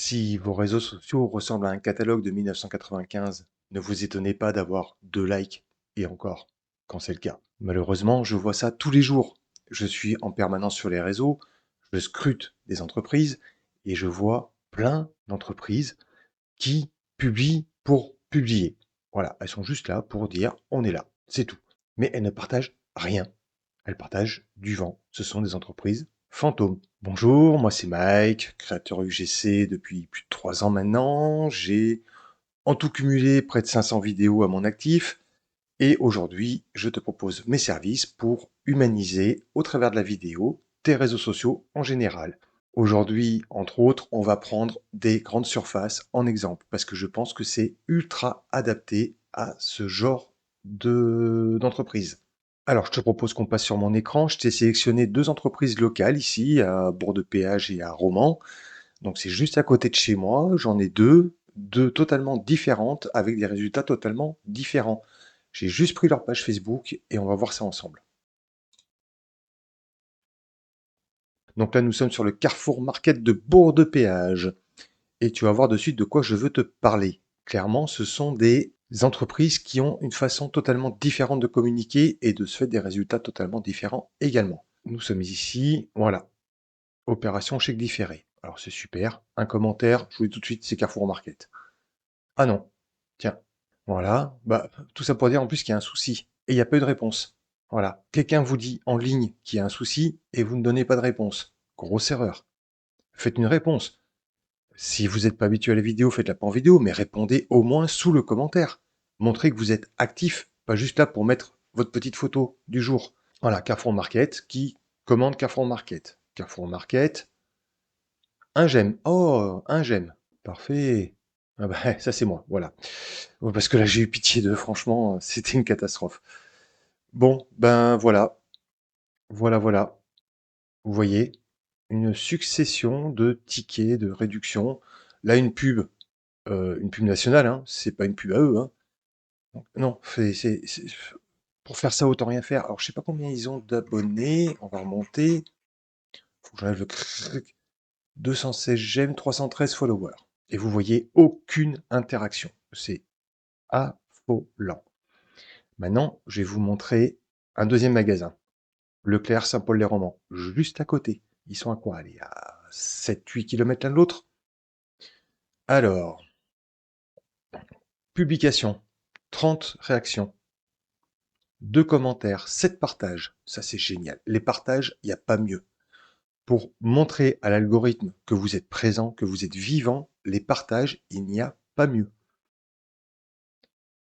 Si vos réseaux sociaux ressemblent à un catalogue de 1995, ne vous étonnez pas d'avoir 2 likes, et encore, quand c'est le cas. Malheureusement, je vois ça tous les jours. Je suis en permanence sur les réseaux, je scrute des entreprises et je vois plein d'entreprises qui publient pour publier. Voilà, elles sont juste là pour dire on est là, c'est tout. Mais elles ne partagent rien. Elles partagent du vent. Ce sont des entreprises fantômes. Bonjour, moi c'est Mike, créateur UGC depuis plus de 3 ans maintenant. J'ai en tout cumulé près de 500 vidéos à mon actif. Et aujourd'hui, je te propose mes services pour humaniser, au travers de la vidéo, tes réseaux sociaux en général. Aujourd'hui, entre autres, on va prendre des grandes surfaces en exemple, parce que je pense que c'est ultra adapté à ce genre d'entreprise. Alors, je te propose qu'on passe sur mon écran. Je t'ai sélectionné 2 entreprises locales ici, à Bourg-de-Péage et à Romans. Donc, c'est juste à côté de chez moi. J'en ai deux totalement différentes, avec des résultats totalement différents. J'ai juste pris leur page Facebook et on va voir ça ensemble. Donc là, nous sommes sur le Carrefour Market de Bourg-de-Péage. Et tu vas voir de suite de quoi je veux te parler. Clairement, ce sont des entreprises qui ont une façon totalement différente de communiquer et de se faire des résultats totalement différents également. Nous sommes ici, voilà, opération chèque différé. Alors c'est super, un commentaire, je vous dis tout de suite, c'est Carrefour Market. Ah non, tiens, voilà, bah tout ça pour dire en plus qu'il y a un souci, et il n'y a pas eu de réponse. Voilà, quelqu'un vous dit en ligne qu'il y a un souci, et vous ne donnez pas de réponse. Grosse erreur. Faites une réponse. Si vous n'êtes pas habitué à la vidéo, faites-la pas en vidéo, mais répondez au moins sous le commentaire. Montrez que vous êtes actif, pas juste là pour mettre votre petite photo du jour. Voilà, Carrefour Market, qui commande Carrefour Market. Carrefour Market, un j'aime. Oh, un j'aime. Parfait. Ah bah, ça c'est moi, voilà. Parce que là j'ai eu pitié d'eux, franchement, c'était une catastrophe. Bon, ben voilà, voilà. Vous voyez, une succession de tickets de réduction. Là, une pub nationale, hein, c'est pas une pub à eux, hein. Non, pour faire ça, autant rien faire. Alors, je sais pas combien ils ont d'abonnés. On va remonter. Faut que j'enlève le cric. 216 j'aime, 313 followers. Et vous voyez aucune interaction. C'est affolant. Maintenant, je vais vous montrer un deuxième magasin. Leclerc Saint-Paul-les-Romans, juste à côté. Ils sont à quoi? Allez, à 7-8 km l'un de l'autre. Alors, publication, 30 réactions, 2 commentaires, 7 partages. Ça, c'est génial. Les partages, il n'y a pas mieux. Pour montrer à l'algorithme que vous êtes présent, que vous êtes vivant, les partages, il n'y a pas mieux.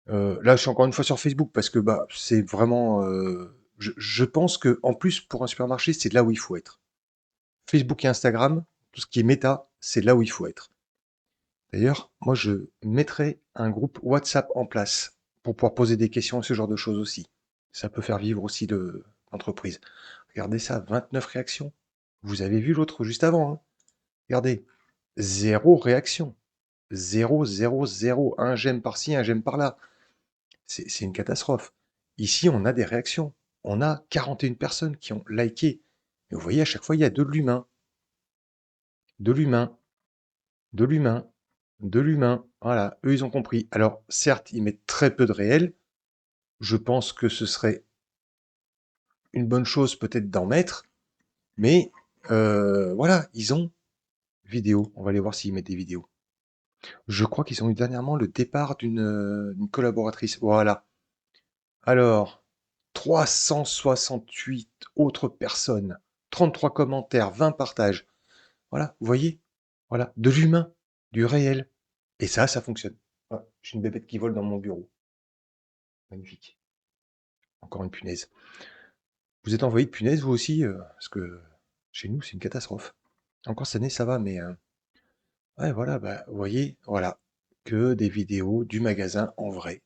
Là, je suis encore une fois sur Facebook parce que bah, c'est vraiment. Je pense que en plus, pour un supermarché, c'est là où il faut être. Facebook et Instagram, tout ce qui est méta, c'est là où il faut être. D'ailleurs, moi, je mettrai un groupe WhatsApp en place pour pouvoir poser des questions et ce genre de choses aussi. Ça peut faire vivre aussi l'entreprise. Regardez ça, 29 réactions. Vous avez vu l'autre juste avant, hein. Regardez, zéro réaction. Zéro, zéro, zéro. Un j'aime par-ci, un j'aime par-là. C'est une catastrophe. Ici, on a des réactions. On a 41 personnes qui ont liké. Et vous voyez, à chaque fois, il y a de l'humain. De l'humain. De l'humain. De l'humain. Voilà, eux, ils ont compris. Alors, certes, ils mettent très peu de réel. Je pense que ce serait une bonne chose peut-être d'en mettre. Mais voilà, ils ont vidéo. On va aller voir s'ils mettent des vidéos. Je crois qu'ils ont eu dernièrement le départ d'une collaboratrice. Voilà. Alors, 368 autres personnes, 33 commentaires, 20 partages. Voilà, vous voyez? Voilà, de l'humain, du réel. Et ça fonctionne. Ah, j'ai une bébête qui vole dans mon bureau. Magnifique. Encore une punaise. Vous êtes envoyé de punaises, vous aussi? Parce que chez nous, c'est une catastrophe. Encore cette année, ça va, mais ouais, voilà, bah, vous voyez, voilà, que des vidéos du magasin en vrai.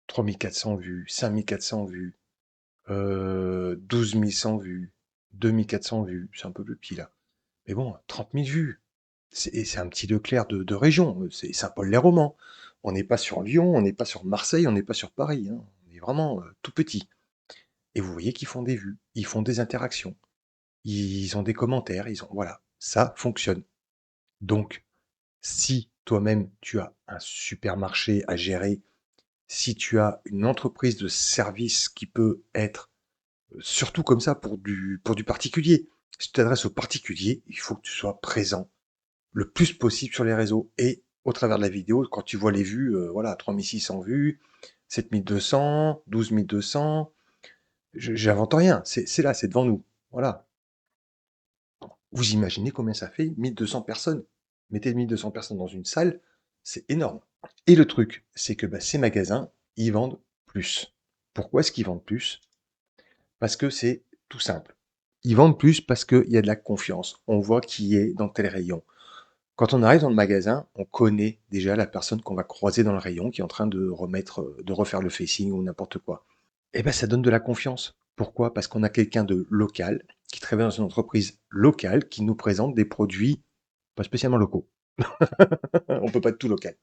3400 vues, 5400 vues, 12 100 vues, 2400 vues, c'est un peu plus petit là. Mais bon, 30 000 vues. C'est un petit Leclerc de région, c'est Saint-Paul-les-Romans. On n'est pas sur Lyon, on n'est pas sur Marseille, on n'est pas sur Paris, hein. On est vraiment tout petit. Et vous voyez qu'ils font des vues, ils font des interactions, ils ont des commentaires, ils ont voilà, ça fonctionne. Donc, Si toi-même tu as un supermarché à gérer, si tu as une entreprise de service qui peut être surtout comme ça pour du particulier. Si tu t'adresses au particulier, il faut que tu sois présent le plus possible sur les réseaux. Et au travers de la vidéo, quand tu vois les vues, voilà, 3600 vues, 7200, 12200, j'invente rien, c'est là, c'est devant nous. Voilà. Vous imaginez combien ça fait 1200 personnes. Mettez 1200 personnes dans une salle, c'est énorme. Et le truc, c'est que bah, ces magasins, ils vendent plus. Pourquoi est-ce qu'ils vendent plus? Parce que c'est tout simple. Ils vendent plus parce qu'il y a de la confiance. On voit qui est dans tel rayon. Quand on arrive dans le magasin, on connaît déjà la personne qu'on va croiser dans le rayon qui est en train de de refaire le facing ou n'importe quoi. Et ben, ça donne de la confiance. Pourquoi? Parce qu'on a quelqu'un de local qui travaille dans une entreprise locale qui nous présente des produits pas spécialement locaux. On peut pas être tout local.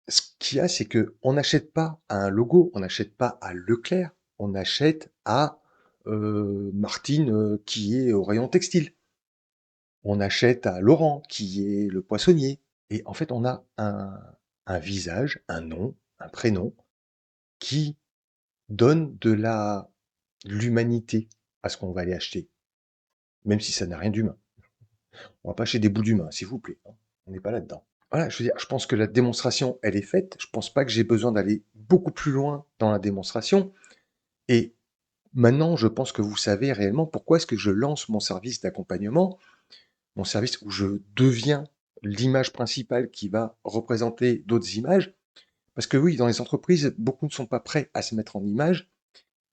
Ce qu'il y a, c'est que on n'achète pas à un logo, on n'achète pas à Leclerc, on achète à Martine qui est au rayon textile. On achète à Laurent qui est le poissonnier. Et en fait, on a un visage, un nom, un prénom qui donne de l'humanité à ce qu'on va aller acheter, même si ça n'a rien d'humain. On va pas acheter des bouts d'humain, s'il vous plaît, hein. On n'est pas là-dedans. Voilà, je veux dire, je pense que la démonstration, elle est faite. Je pense pas que j'ai besoin d'aller beaucoup plus loin dans la démonstration. Et maintenant, je pense que vous savez réellement pourquoi est-ce que je lance mon service d'accompagnement, mon service où je deviens l'image principale qui va représenter d'autres images. Parce que oui, dans les entreprises, beaucoup ne sont pas prêts à se mettre en image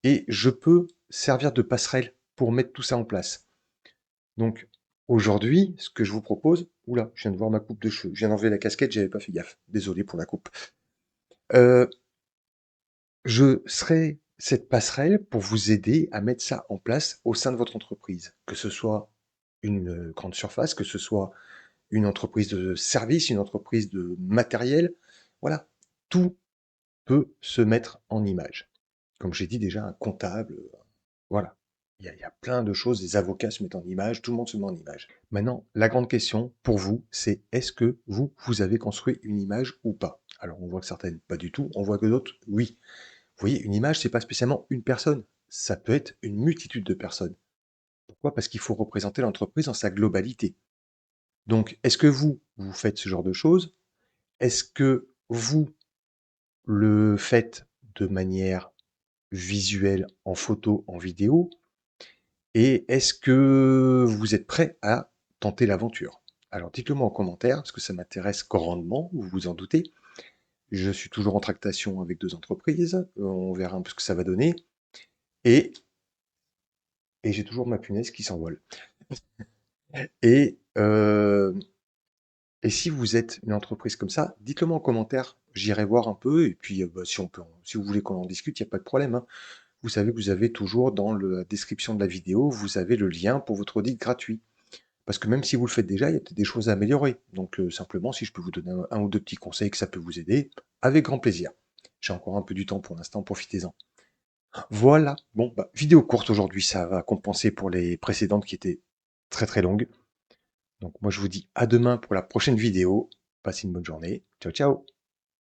et je peux servir de passerelle pour mettre tout ça en place. Donc, aujourd'hui, ce que je vous propose, oula, je viens de voir ma coupe de cheveux, je viens d'enlever la casquette, j'avais pas fait gaffe. Désolé pour la coupe. Euh, je serai cette passerelle pour vous aider à mettre ça en place au sein de votre entreprise, que ce soit une grande surface, que ce soit une entreprise de service, une entreprise de matériel. Voilà, tout peut se mettre en image. Comme j'ai dit déjà, un comptable, voilà. Il y a plein de choses, des avocats se mettent en image, tout le monde se met en image. Maintenant, la grande question pour vous, c'est est-ce que vous avez construit une image ou pas? Alors, on voit que certaines, pas du tout, on voit que d'autres, oui. Vous voyez, une image, c'est pas spécialement une personne, ça peut être une multitude de personnes. Pourquoi? Parce qu'il faut représenter l'entreprise dans sa globalité. Donc, est-ce que vous faites ce genre de choses? Est-ce que vous le faites de manière visuelle, en photo, en vidéo? Et est-ce que vous êtes prêt à tenter l'aventure? Alors dites-le moi en commentaire, parce que ça m'intéresse grandement, vous vous en doutez. Je suis toujours en tractation avec 2 entreprises, on verra un peu ce que ça va donner. Et, et j'ai toujours ma punaise qui s'envole. Et, euh, et si vous êtes une entreprise comme ça, dites-le moi en commentaire, j'irai voir un peu, et puis bah, si on peut, si vous voulez qu'on en discute, il n'y a pas de problème, hein. Vous savez que vous avez toujours dans la description de la vidéo, vous avez le lien pour votre audit gratuit. Parce que même si vous le faites déjà, il y a peut-être des choses à améliorer. Donc simplement, si je peux vous donner un ou deux petits conseils que ça peut vous aider, avec grand plaisir. J'ai encore un peu du temps pour l'instant, profitez-en. Voilà, bon, bah, vidéo courte aujourd'hui, ça va compenser pour les précédentes qui étaient très très longues. Donc moi je vous dis à demain pour la prochaine vidéo. Passez une bonne journée. Ciao ciao.